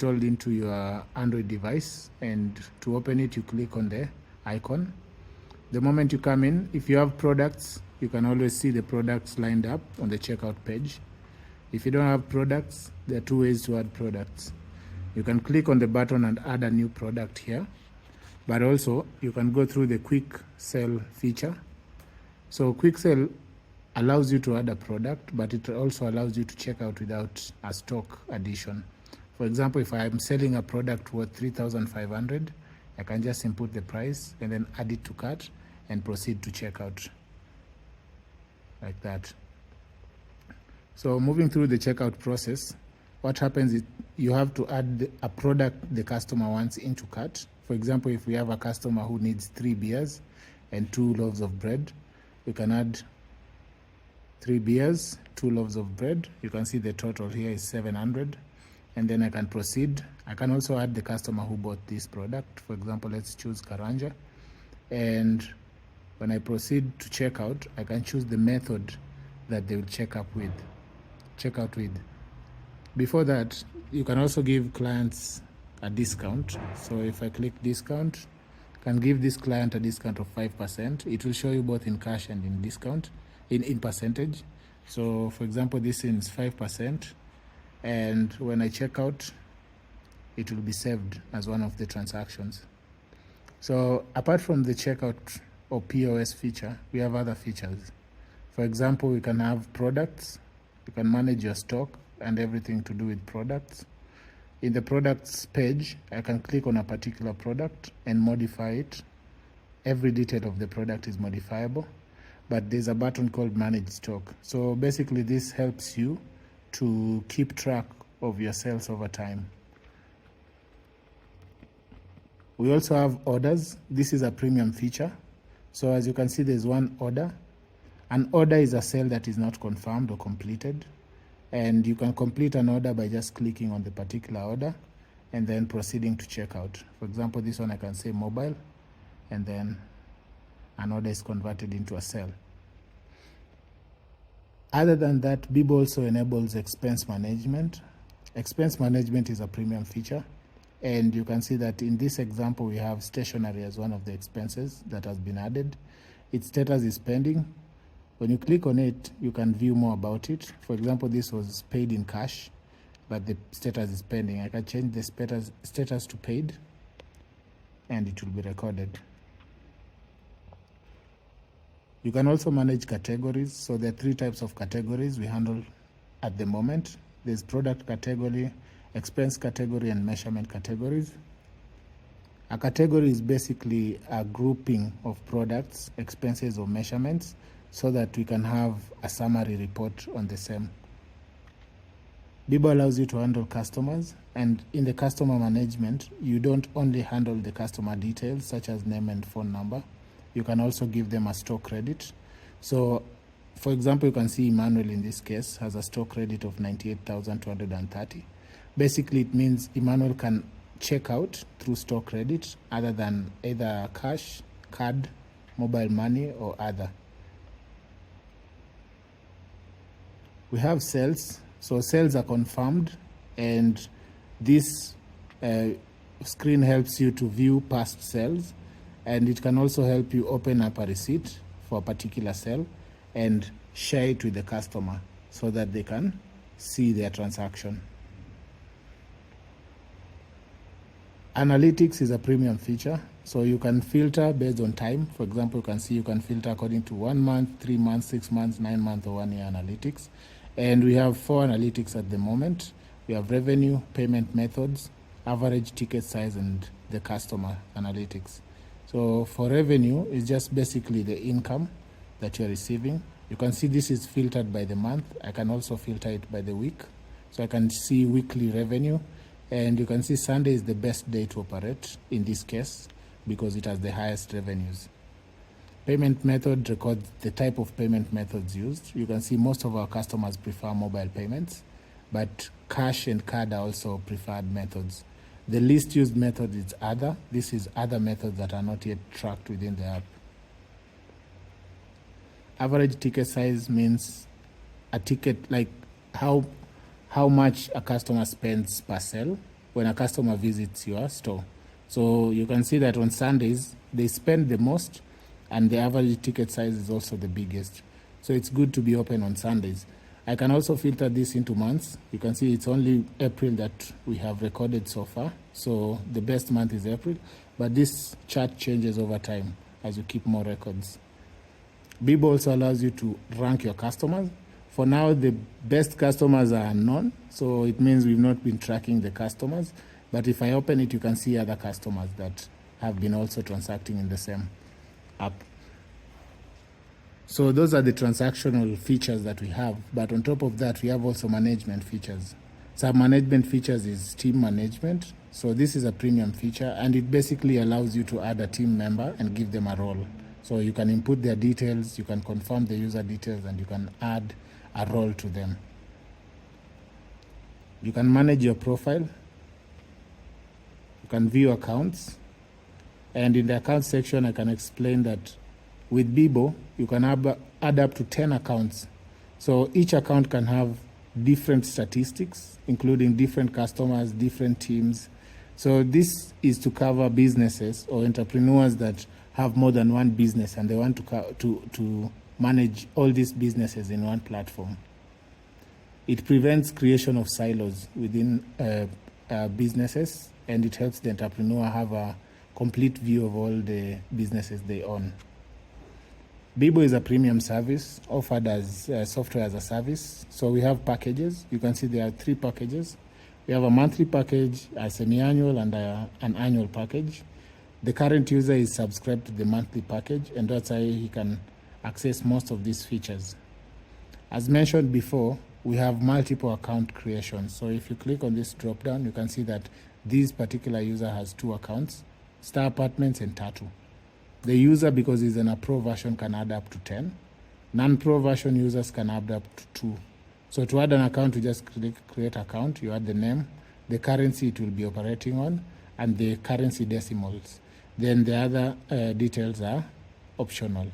installed into your Android device, and to open it, you click on the icon. The moment you come in, if you have products, you can always see the products lined up on the checkout page. If you don't have products, there are two ways to add products. You can click on the button and add a new product here, but also you can go through the quick sell feature. So quick sell allows you to add a product, but it also allows you to check out without a stock addition. For example, if I am selling a product worth 3,500, I can just input the price and then add it to cart and proceed to checkout like that. So moving through the checkout process, what happens is you have to add a product the customer wants into cart. For example, if we have a customer who needs 3 beers and 2 loaves of bread, we can add 3 beers, 2 loaves of bread. You can see the total here is 700, and then I can proceed. I can also add the customer who bought this product. For example, let's choose Karanja, and when I proceed to checkout, I can choose the method that they will check out with. Before that, you can also give clients a discount. So if I click discount, I can give this client a discount of 5%. It will show you both in cash and in discount, in percentage. So for example, this is 5%, and when I check out, it will be saved as one of the transactions. So apart from the checkout or POS feature, we have other features. For example, we can have products. You can manage your stock and everything to do with products. In the products page, I can click on a particular product and modify it. Every detail of the product is modifiable, but there's a button called manage stock. So basically this helps you to keep track of your sales over time. We also have orders. This is a premium feature. So as you can see, there's one order. An order is a sale that is not confirmed or completed, and you can complete an order by just clicking on the particular order and then proceeding to checkout. For example, this one I can say mobile, and then an order is converted into a sale. Other than that, Bibo also enables expense management. Expense management is a premium feature, and you can see that in this example we have stationery as one of the expenses that has been added. Its status is pending. When you click on it, you can view more about it. For example, this was paid in cash, but the status is pending. I can change the status to paid, and it will be recorded. You can also manage categories. So there are 3 types of categories we handle at the moment. There's product category, expense category, and measurement categories. A category is basically a grouping of products, expenses, or measurements, so that we can have a summary report on the same. Bibo allows you to handle customers, and in the customer management, you don't only handle the customer details such as name and phone number. You can also give them a store credit. So for example, you can see Emmanuel in this case has a store credit of 98,230. Basically, it means Emmanuel can check out through store credit other than either cash, card, mobile money, or other. We have sales. So sales are confirmed, and this screen helps you to view past sales, and it can also help you open up a receipt for a particular sale and share it with the customer so that they can see their transaction. Analytics is a premium feature, so you can filter based on time. For example, you can see you can filter according to 1 month, 3 months, 6 months, 9 months, or 1 year analytics. And we have 4 analytics at the moment. We have revenue, payment methods, average ticket size, and the customer analytics. So for revenue, it's just basically the income that you're receiving. You can see this is filtered by the month. I can also filter it by the week. So I can see weekly revenue, and you can see Sunday is the best day to operate in this case because it has the highest revenues. Payment method records the type of payment methods used. You can see most of our customers prefer mobile payments, but cash and card are also preferred methods. The least used method is other. This is other methods that are not yet tracked within the app. Average ticket size means a ticket, like how much a customer spends per sale. when a customer visits your store. So you can see that on Sundays, they spend the most and the average ticket size is also the biggest. So it's good to be open on Sundays. I can also filter this into months. You can see it's only April that we have recorded so far. So the best month is April, but this chart changes over time as you keep more records. Bibo also allows you to rank your customers. For now, the best customers are unknown, so it means we've not been tracking the customers. But if I open it, you can see other customers that have been also transacting in the same app. So those are the transactional features that we have. But on top of that, we have also management features. Some management features is team management. So this is a premium feature, and it basically allows you to add a team member and give them a role. So you can input their details, you can confirm the user details, and you can add a role to them. You can manage your profile. You can view accounts. And in the account section, I can explain that with Bibo, you can add up to 10 accounts. So each account can have different statistics, including different customers, different teams. So this is to cover businesses or entrepreneurs that have more than one business and they want to manage all these businesses in one platform. It prevents creation of silos within businesses, and it helps the entrepreneur have a complete view of all the businesses they own. Bibo is a premium service offered as software as a service. So we have packages. You can see there are 3 packages. We have a monthly package, a semi-annual, and an annual package. The current user is subscribed to the monthly package, and that's how he can access most of these features. As mentioned before, we have multiple account creations. So if you click on this drop down, you can see that this particular user has 2 accounts, Star Apartments and Tattoo. The user, because he's in a pro version, can add up to 10. Non-pro version users can add up to 2. So to add an account, you just click create account, you add the name, the currency it will be operating on, and the currency decimals. Then the other details are optional.